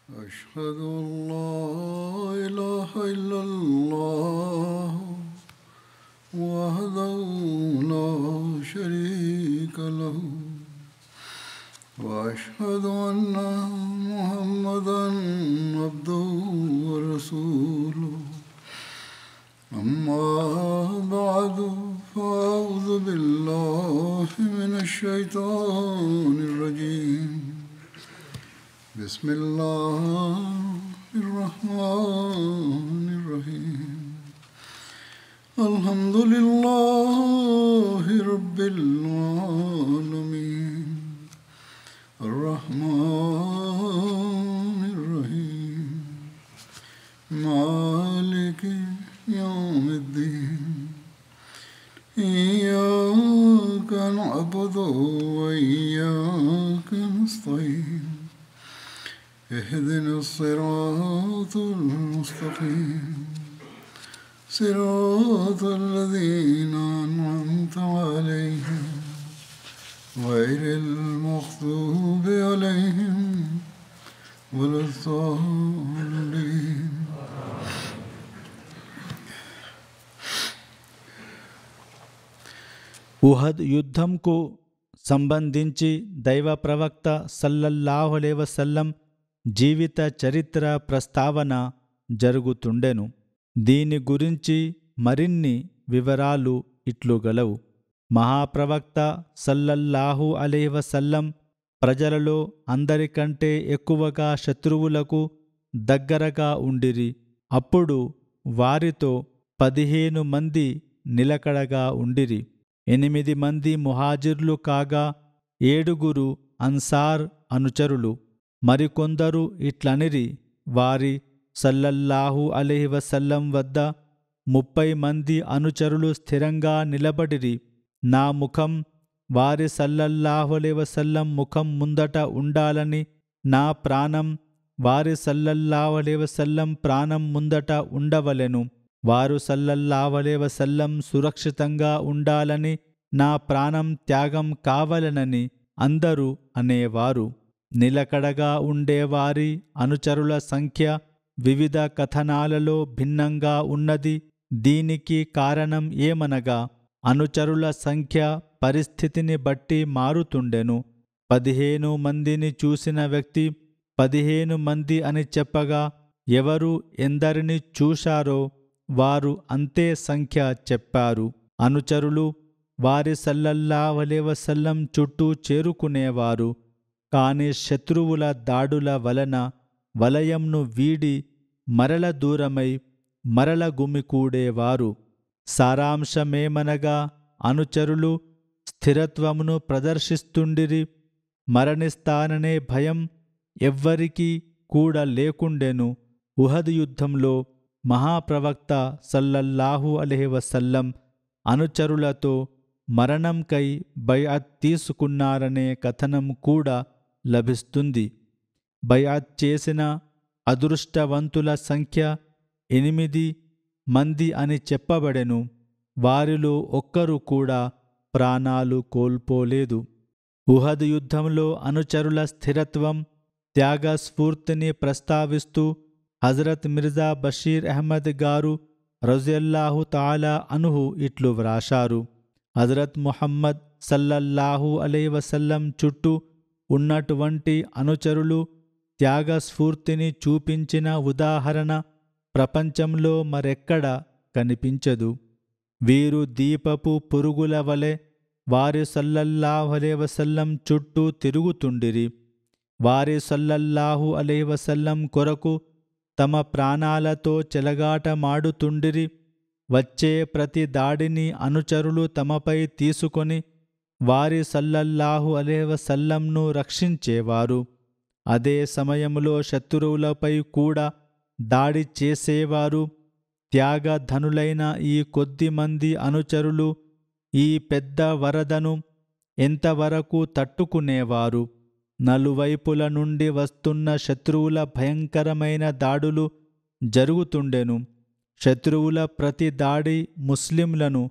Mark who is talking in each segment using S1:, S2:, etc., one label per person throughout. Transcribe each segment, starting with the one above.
S1: أشهد أن لا إله إلا الله وحده لا شريك له وأشهد أن محمدا عبده ورسوله أما بعد فأعوذ بالله من الشيطان الرجيم بسم الله الرحمن الرحيم الحمد لله رب العالمين الرحمن الرحيم مالك يوم الدين إياك نعبد وإياك نستعين اهدنا الصراط المستقيم صراط الذين أنعمت عليهم غير المغضوب عليهم ولا الضالين.
S2: Uhud యుద్ధంకు సంబంధించి దైవ ప్రవక్త సల్లల్లాహు అలైహి వసల్లం జీవిత చరిత్ర ప్రస్తావన జరుగుతుండెను. దీని గురించి మరిన్ని వివరాలు ఇట్లు గలవు. మహాప్రవక్త సల్లల్లాహు అలైహి వసల్లం ప్రజలలో అందరికంటే ఎక్కువగా శత్రువులకు దగ్గరగా ఉండిరి. అప్పుడు వారితో 15 మంది నిలకడగా ఉండిరి. 8 మంది ముహాజిర్లు కాగా 7 అన్సార్ అనుచరులు. మరికొందరు ఇట్లనిరి, వారి సల్లల్లాహు అలైహి వసల్లం వద్ద 30 మంది అనుచరులు స్థిరంగా నిలబడిరి. నా ముఖం వారి సల్లల్లాహు అలైహి వసల్లం ముఖం ముందట ఉండాలని, నా ప్రాణం వారి సల్లల్లాహు అలైహి వసల్లం ప్రాణం ముందట ఉండవలెను. వారు సల్లల్లాహు అలైహి వసల్లం సురక్షితంగా ఉండాలని, నా ప్రాణం త్యాగం కావలెనని అందరూ అనేవారు. నిలకడగా ఉండేవారి అనుచరుల సంఖ్య వివిధ కథనాలలో భిన్నంగా ఉన్నది. దీనికి కారణం ఏమనగా, అనుచరుల సంఖ్య పరిస్థితిని బట్టి మారుతుండెను. 15 మందిని చూసిన వ్యక్తి 15 మంది అని చెప్పగా, ఎవరు ఎందరిని చూశారో వారు అంతే సంఖ్య చెప్పారు. అనుచరులు వారి సల్లల్లాహు అలైహి వసల్లం చుట్టూ చేరుకునేవారు. కాని శత్రువుల దాడుల వలన వలయంను వీడి మరల దూరమై మరల గుమికూడేవారు. సారాంశమేమనగా, అనుచరులు స్థిరత్వమును ప్రదర్శిస్తుండిరి. మరణిస్తాననే భయం ఎవ్వరికీ కూడా లేకుండెను. ఉహద్ యుద్ధంలో మహాప్రవక్త సల్లల్లాహు అలైహి వసల్లం అనుచరులతో మరణంకై బైఅత్ తీసుకున్నారనే కథనం కూడా లభిస్తుంది. బైఅత్ చేసిన అదృష్టవంతుల సంఖ్య 8 మంది అని చెప్పబడెను. వారిలో ఒక్కరు కూడా ప్రాణాలు కోల్పోలేదు. ఉహద్ యుద్ధంలో అనుచరుల స్థిరత్వం, త్యాగస్ఫూర్తిని ప్రస్తావిస్తూ హజరత్ మిర్జా బషీర్ అహ్మద్ గారు రజియల్లాహు తాలా అన్హు ఇట్లు వ్రాశారు. హజరత్ ముహమ్మద్ సల్లల్లాహు అలైహి వసల్లం చుట్టూ ఉన్నటువంటి అనుచరులు త్యాగస్ఫూర్తిని చూపించిన ఉదాహరణ ప్రపంచంలో మరెక్కడ కనిపించదు. వీరు దీపపు పురుగుల వలె వారి సల్లల్లాహు అలైహి వసల్లం చుట్టూ తిరుగుతుండిరి. వారి సల్లల్లాహు అలైహి వసల్లం కొరకు తమ ప్రాణాలతో చెలగాటమాడుతుండిరి. వచ్చే ప్రతి దాడిని అనుచరులు తమపై తీసుకొని వారి సల్లల్లాహు అలైహి వసల్లంను రక్షించేవారు. అదే సమయంలో శత్రువులపై కూడా దాడి చేసేవారు. త్యాగధనులైన ఈ కొద్దిమంది అనుచరులు ఈ పెద్ద వరదను ఎంతవరకు తట్టుకునేవారు? నలువైపుల నుండి వస్తున్న శత్రువుల భయంకరమైన దాడులు జరుగుతుండెను. శత్రువుల ప్రతి దాడి ముస్లింలను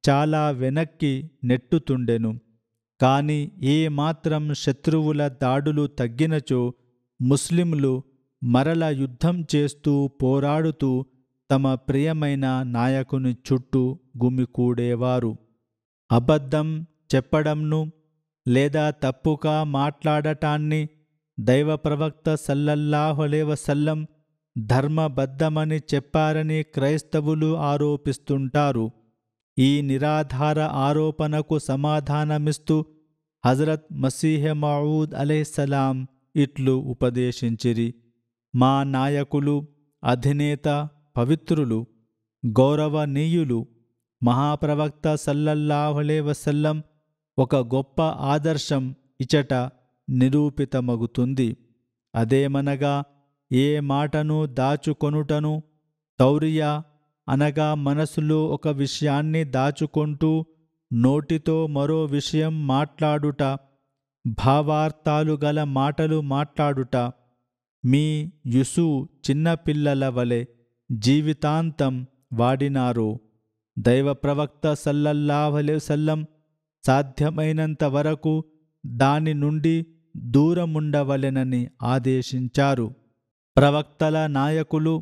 S2: చాలా వెనక్కి నెట్టుతుండెను. కాని ఏ మాత్రం శత్రువుల దాడులు తగ్గినచో ముస్లింలు మరల యుద్ధం చేస్తూ పోరాడుతూ తమ ప్రియమైన నాయకుని చుట్టూ గుమికూడేవారు. అబద్ధం చెప్పడంను లేదా తప్పుగా మాట్లాడటాన్ని దైవ ప్రవక్త సల్లల్లాహు అలైహి వసల్లం ధర్మబద్ధమని చెప్పారని క్రైస్తవులు ఆరోపిస్తుంటారు. ఈ నిరాధార ఆరోపణకు సమాధానమిస్తూ హజరత్ మసీహ్ మౌఊద్ అలైహిస్సలాం ఇట్లు ఉపదేశించిరి: మా నాయకులు, అధినేత, పవిత్రులు, గౌరవనీయులు మహాప్రవక్త సల్లల్లాహు అలైహి వసల్లం ఒక గొప్ప ఆదర్శం ఇచట నిరూపితమగుతుంది. అదేమనగా, ఏ మాటను దాచుకొనుటను, తౌరియా అనగా మనసులో ఒక విషయాన్ని దాచుకొంటూ నోటితో మరో విషయం మాట్లాడుట, భావార్థాలు గల మాటలు మాట్లాడుట, మీ యుసు చిన్నపిల్లల వలె జీవితాంతం వాడినారో దైవ ప్రవక్త సల్లల్లాహు అలైహి వసల్లం సాధ్యమైనంత వరకు దాని నుండి దూరముండవలెనని ఆదేశించారు. ప్రవక్తల నాయకులు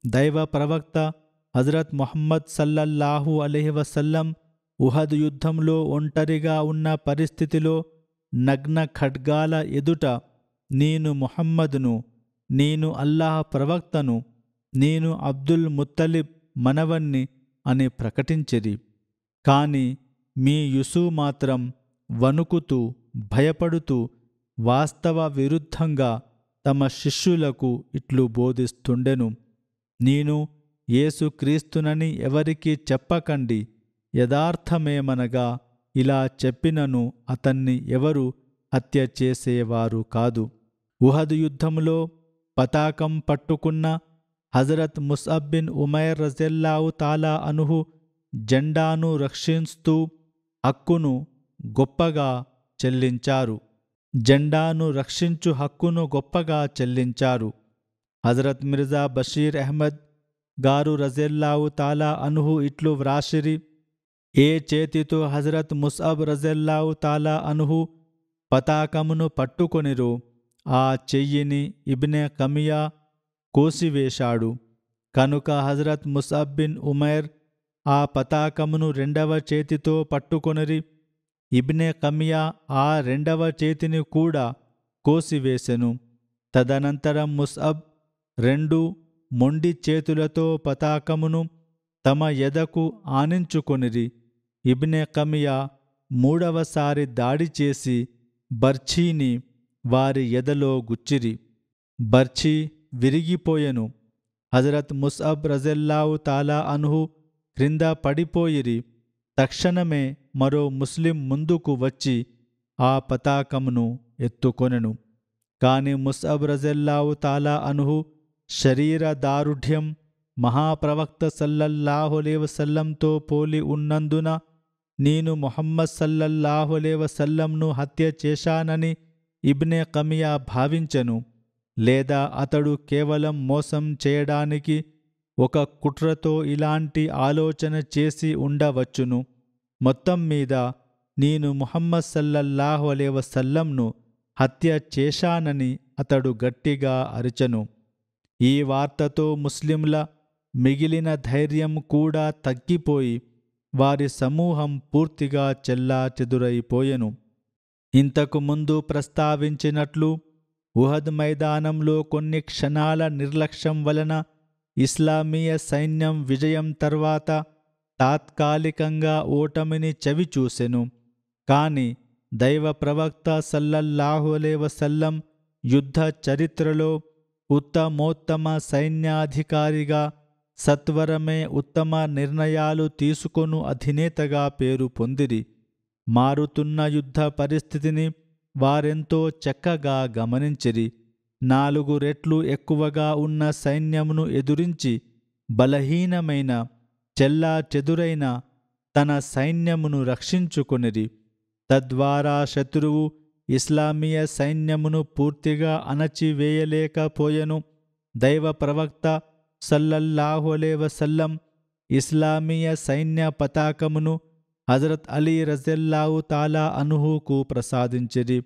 S2: దైవ ప్రవక్త హజరత్ ముహమ్మద్ సల్లల్లాహు అలైహి వసల్లం ఉహద్ యుద్ధంలో ఒంటరిగా ఉన్న పరిస్థితిలో నగ్న ఖడ్గాల ఎదుట నేను ముహమ్మదును, నేను అల్లాహ్ ప్రవక్తను, నేను అబ్దుల్ ముత్తలిబ్ మనవన్ని అని ప్రకటించిరి. కాని మీ యుసు మాత్రం వణుకుతూ భయపడుతూ వాస్తవ విరుద్ధంగా తమ శిష్యులకు ఇట్లు బోధిస్తుండెను: నేను యేసుక్రీస్తునని ఎవరికీ చెప్పకండి. యథార్థమేమనగా ఇలా చెప్పినను అతన్ని ఎవరు హత్య చేసేవారు కాదు. ఉహద్ యుద్ధంలో పతాకం పట్టుకున్న హజరత్ ముస్అబ్ బిన్ ఉమైర్ రజల్లాహు తాలా అన్హు జెండాను రక్షిస్తూ హక్కును గొప్పగా చెల్లించారు. జెండాను రక్షించు హక్కును గొప్పగా చెల్లించారు. హజరత్ మిర్జా బషీర్ అహ్మద్ గారు రజల్లాహు తాలా అన్హు ఇట్లు వ్రాసిరి: ఏ చేతితో హజరత్ ముస్అబ్ రజల్లాహు తాలా అన్హు పతాకమును పట్టుకొనిరో ఆ చెయ్యిని ఇబ్నె కమియా కోసివేశాడు. కనుక హజరత్ ముస్అబ్ బిన్ ఉమైర్ ఆ పతాకమును రెండవ చేతితో పట్టుకొనిరి. ఇబ్నె కమియా ఆ రెండవ చేతిని కూడా కోసివేసెను. తదనంతరం ముస్అబ్ రెండు మొండి చేతులతో పతాకమును తమ ఎదకు ఆనించుకొనిరి. ఇబ్నె కమియా మూడవసారి దాడి చేసి బర్ఛీని వారి ఎదలో గుచ్చిరి. బర్ఛీ విరిగిపోయెను. హజరత్ ముస్అబ్ రజల్లాహు తాలా అన్హు క్రింద పడిపోయిరి. తక్షణమే మరో ముస్లిం ముందుకు వచ్చి ఆ పతాకమును ఎత్తుకొనెను. కాని ముస్అబ్ రజల్లాహు తాలా అన్హు శరీర దారుఢ్యం మహాప్రవక్త సల్లల్లాహు అలైహి వసల్లంతో పోలి ఉన్నందున నేను ముహమ్మద్ సల్లల్లాహు అలైహి వసల్లంను హత్య చేశానని ఇబ్నె కమియా భావించెను. లేదా అతడు కేవలం మోసం చేయడానికి ఒక కుట్రతో ఇలాంటి ఆలోచన చేసి ఉండవచ్చును. మొత్తం మీద నేను ముహమ్మద్ సల్లల్లాహు అలైహి వసల్లంను హత్య చేశానని అతడు గట్టిగా అరిచెను. ఈ వార్తతో ముస్లింల మిగిలిన ధైర్యం కూడా తగ్గిపోయి వారి సమూహం పూర్తిగా చెల్లాచెదురైపోయెను. ఇంతకు ముందు ప్రస్తావించినట్లు ఉహద్ మైదానంలో కొన్ని క్షణాల నిర్లక్ష్యం వలన ఇస్లామీయ సైన్యం విజయం తర్వాత తాత్కాలికంగా ఓటమిని చవిచూసెను. కాని దైవ ప్రవక్త సల్లల్లాహు అలైహి వసల్లం యుద్ధ చరిత్రలో ఉత్తమోత్తమ సైన్యాధికారిగా, సత్వరమే ఉత్తమ నిర్ణయాలు తీసుకొను అధినేతగా పేరు పొందిరి. మారుతున్న యుద్ధ పరిస్థితిని వారెంతో చక్కగా గమనించిరి. 4 రెట్లు ఎక్కువగా ఉన్న సైన్యమును ఎదురించి బలహీనమైన, చెల్లాచెదురైన తన సైన్యమును రక్షించుకొనిరి. తద్వారా శత్రువు ఇస్లామీయ సైన్యమును పూర్తిగా అణచివేయలేకపోయెను. దైవ ప్రవక్త సల్లల్లాహు అలైహి వసల్లం ఇస్లామీయ సైన్య పతాకమును హజరత్ అలీ రజల్లాహు తాలా అన్హుకు ప్రసాదించిరి.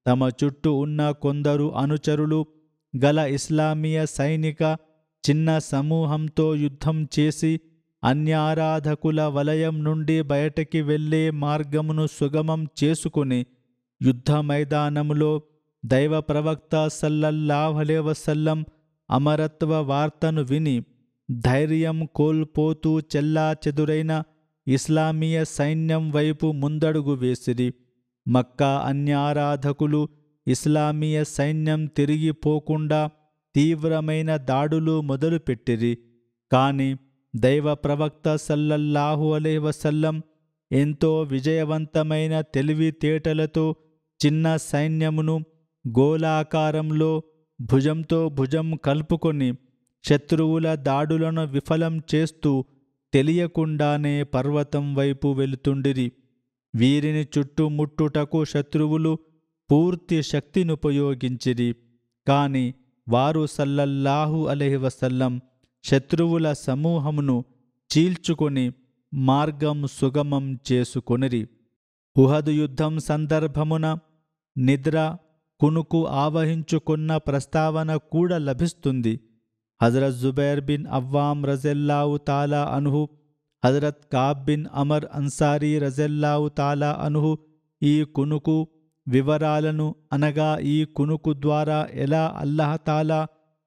S2: తమ చుట్టూ ఉన్న కొందరు అనుచరులు గల ఇస్లామీయ సైనిక చిన్న సమూహంతో యుద్ధం చేసి అన్యారాధకుల వలయం నుండి బయటికి వెళ్ళే మార్గమును సుగమం చేసుకుని యుద్ధ మైదానములో దైవ ప్రవక్త సల్లల్లాహు అలైహి వసల్లం అమరత్వ వార్తను విని ధైర్యం కోల్పోతూ చెల్లాచెదురైన ఇస్లామీయ సైన్యం వైపు ముందడుగు వేసిరి. మక్కా అన్యారాధకులు ఇస్లామీయ సైన్యం తిరిగిపోకుండా తీవ్రమైన దాడులు మొదలుపెట్టిరి. కాని దైవ ప్రవక్త సల్లల్లాహు అలైహి వసల్లం ఎంతో విజయవంతమైన తెలివితేటలతో చిన్న సైన్యమును గోళాకారంలో భుజంతో భుజం కలుపుకొని శత్రువుల దాడులను విఫలం చేస్తూ తెలియకుండానే పర్వతం వైపు వెళుతుండిరి. వీరిని చుట్టుముట్టుటకు శత్రువులు పూర్తి శక్తినుపయోగించిరి. కాని వారు సల్లల్లాహు అలైహి వసల్లం శత్రువుల సమూహమును చీల్చుకొని మార్గం సుగమం చేసుకొనిరి. ఉహదు యుద్ధం సందర్భమున నిద్ర కునుకు ఆవహించుకున్న ప్రస్తావన కూడా లభిస్తుంది. హజరత్ జుబైర్ బిన్ అవ్వాం రజల్లాహు తాలా అన్హు, హజరత్ కాబ్ బిన్ అమర్ అన్సారీ రజల్లాహు తాలా అన్హు ఈ కునుకు వివరాలను అనగా ఈ కునుకు ద్వారా ఎలా అల్లాహతాలా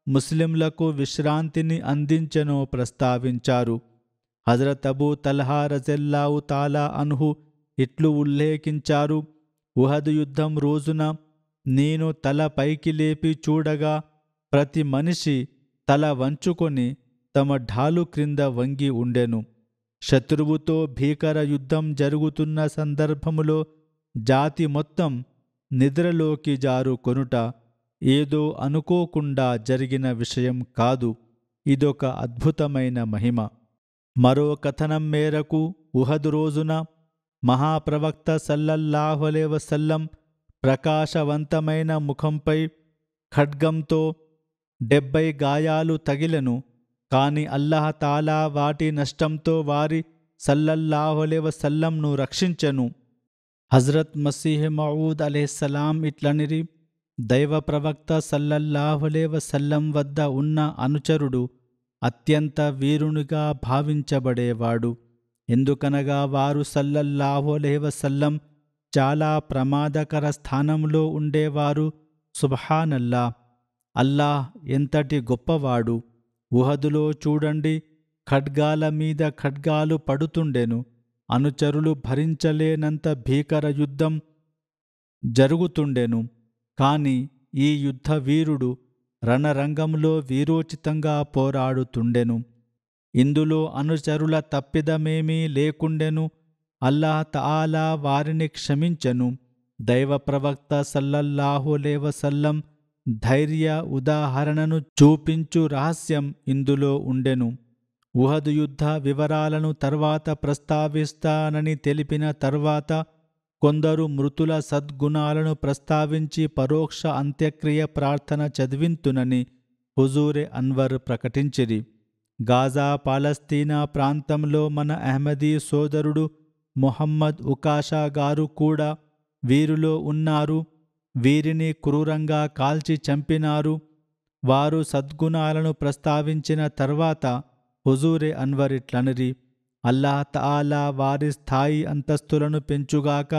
S2: ముస్లింలకు విశ్రాంతిని అందించెనో ప్రస్తావించారు. హజరత్ అబూ తల్హా రజల్లాహు తాలా అన్హు ఇట్లు ఉల్లేఖించారు: ఉహద్ యుద్ధం రోజున నేను తల పైకి లేపి చూడగా ప్రతి మనిషి తల వంచుకొని తమ ఢాలు క్రింద వంగి ఉండెను. శత్రువుతో భీకర యుద్ధం జరుగుతున్న సందర్భములో జాతి మొత్తం నిద్రలోకి జారుకొనుట ఏదో అనుకోకుండా జరిగిన విషయం కాదు. ఇదొక అద్భుతమైన మహిమ. మరో కథనం మేరకు ఉహద్ రోజున మహాప్రవక్త సల్లల్లాహు అలైహి వసల్లం ప్రకాశవంతమైన ముఖంపై ఖడ్గంతో 70 గాయాలు తగిలెను. కాని అల్లాహతాలా వాటి నష్టంతో వారి సల్లల్లాహు అలైహి వసల్లంను రక్షించెను. హజ్రత్ మసీహ్ మౌఊద్ అలైహిస్సలాం ఇట్లనిరి: దైవ ప్రవక్త సల్లల్లాహు అలైహి వసల్లం వద్ద ఉన్న అనుచరుడు అత్యంత వీరునిగా భావించబడేవాడు. ఎందుకనగా వారు సల్లల్లాహు అలైహి వసల్లం చాలా ప్రమాదకర స్థానంలో ఉండేవారు. సుబ్హానల్లా, అల్లాహ్ ఎంతటి గొప్పవాడు! ఉహదులో చూడండి, ఖడ్గాల మీద ఖడ్గాలు పడుతుండెను. అనుచరులు భరించలేనంత భీకర యుద్ధం జరుగుతుండెను. కాని ఈ యుద్ధ వీరుడు రణరంగంలో వీరోచితంగా పోరాడుతుండెను. ఇందులో అనుచరుల తప్పిదమేమీ లేకుండెను. అల్లాహ్ తఆలా వారిని క్షమించెను. దైవ ప్రవక్త సల్లల్లాహు అలైహి వసల్లం ధైర్య ఉదాహరణను చూపించు రహస్యం ఇందులో ఉండెను. ఉహద్ యుద్ధ వివరాలను తర్వాత ప్రస్తావిస్తానని తెలిపిన తర్వాత కొందరు మృతుల సద్గుణాలను ప్రస్తావించి పరోక్ష అంత్యక్రియ ప్రార్థన చదివింతునని హుజూరే అన్వర్ ప్రకటించిరి. గాజా పాలస్తీనా ప్రాంతంలో మన అహ్మదీ సోదరుడు మొహమ్మద్ ఉకాషా గారు కూడా వీరిలో ఉన్నారు. వీరిని క్రూరంగా కాల్చి చంపినారు. వారు సద్గుణాలను ప్రస్తావించిన తర్వాత హుజూరే అన్వర్ ఇట్లనిరి: అల్లాహ్ తఆలా వారి స్థాయి అంతస్తులను పెంచుగాక,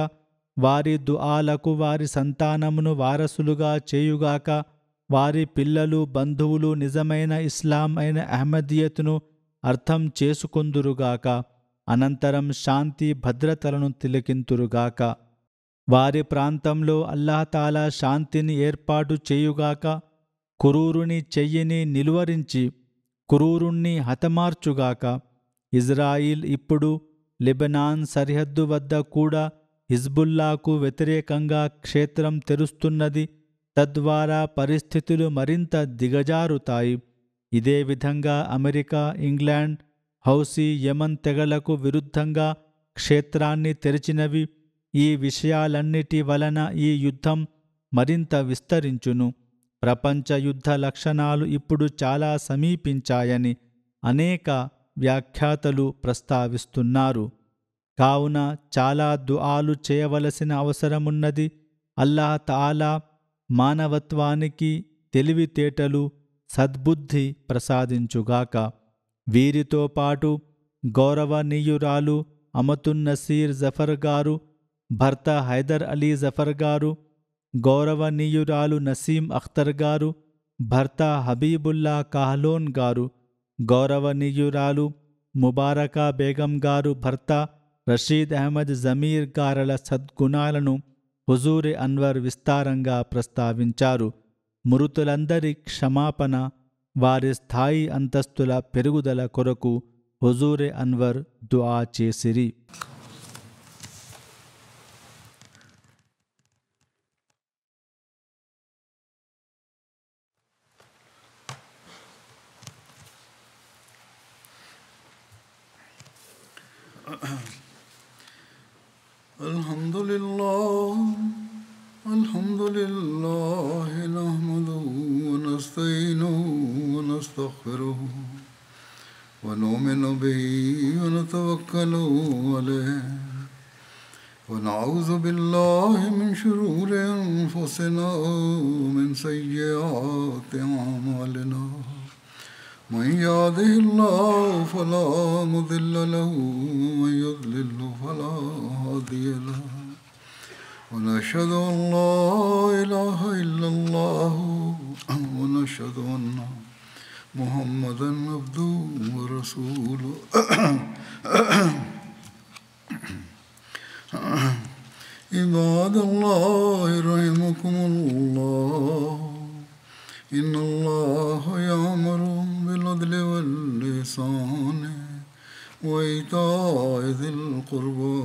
S2: వారి దుఆలకు వారి సంతానమును వారసులుగా చేయుగాక, వారి పిల్లలు బంధువులు నిజమైన ఇస్లాం అయిన అహ్మదీయతును అర్థం చేసుకొందురుగాక, అనంతరం శాంతి భద్రతలను తిలకింతురుగాక. వారి ప్రాంతంలో అల్లాహతాలా శాంతిని ఏర్పాటు చేయుగాక. కురూరుని చెయ్యిని నిలువరించి కురూరుణ్ణి హతమార్చుగాక. ఇజ్రాయిల్ ఇప్పుడు లెబనాన్ సరిహద్దు వద్ద కూడా హిజ్బుల్లాకు వ్యతిరేకంగా క్షేత్రం తెరుస్తున్నది. తద్వారా పరిస్థితులు మరింత దిగజారుతాయి. ఇదే విధంగా అమెరికా, ఇంగ్లాండ్, హౌసీ, యమన్ తెగలకు విరుద్ధంగా క్షేత్రాన్ని తెరిచినవి. ఈ విషయాలన్నిటి వలన ఈ యుద్ధం మరింత విస్తరించును. ప్రపంచ యుద్ధ లక్షణాలు ఇప్పుడు చాలా సమీపించాయని అనేక వ్యాఖ్యాతలు ప్రస్తావిస్తున్నారు. కావున చాలా దుఆలు చేయవలసిన అవసరమున్నది. అల్లాహ్ తఆలా మానవత్వానికి తెలివితేటలు సద్బుద్ధి ప్రసాదించుగాక. వీరితో పాటు గౌరవనీయురాలు అమతున్ నసీర్ జఫర్ గారు, భర్త హైదర్ అలీ జఫర్ గారు, గౌరవనీయురాలు నసీం అఖ్తర్ గారు, భర్త హబీబుల్లా కాహ్లోన్ గారు, గౌరవనీయురాలు ముబారకా బేగం గారు, భర్త రషీద్ అహ్మద్ జమీర్ గారల సద్గుణాలను హుజూర్ అన్వర్ విస్తారంగా ప్రస్తావించారు. మృతులందరి క్షమాపణ, వారి స్థాయి అంతస్తుల పెరుగుదల కొరకు హుజూర్ అన్వర్ దుఆ చేసిరి.
S1: Alhamdulillah nahmaduhu wa nasta'inuhu wa nastaghfiruhu wa nu'minu bihi wa natawakkalu alayhi wa na'udhu billahi min shururi anfusina wa min sayyiati a'malina. Man yahdihillahu fala mudilla lahu wa man yudlilhu fala hadiya lahu. ونشهد أن لا إله إلا الله ونشهد أن محمدا عبده ورسوله. عباد الله رحمكم الله إن الله يأمر بالعدل والإحسان وإيتاء ذي القربى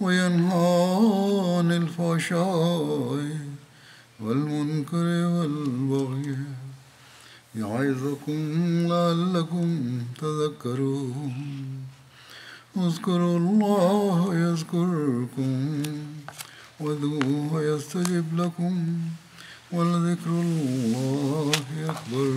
S1: وينهى عن الفحشاء والمنكر والبغي يعظكم لعلكم تذكرون. اذكروا الله يذكركم وادعوه يستجب لكم ولذكر الله أكبر.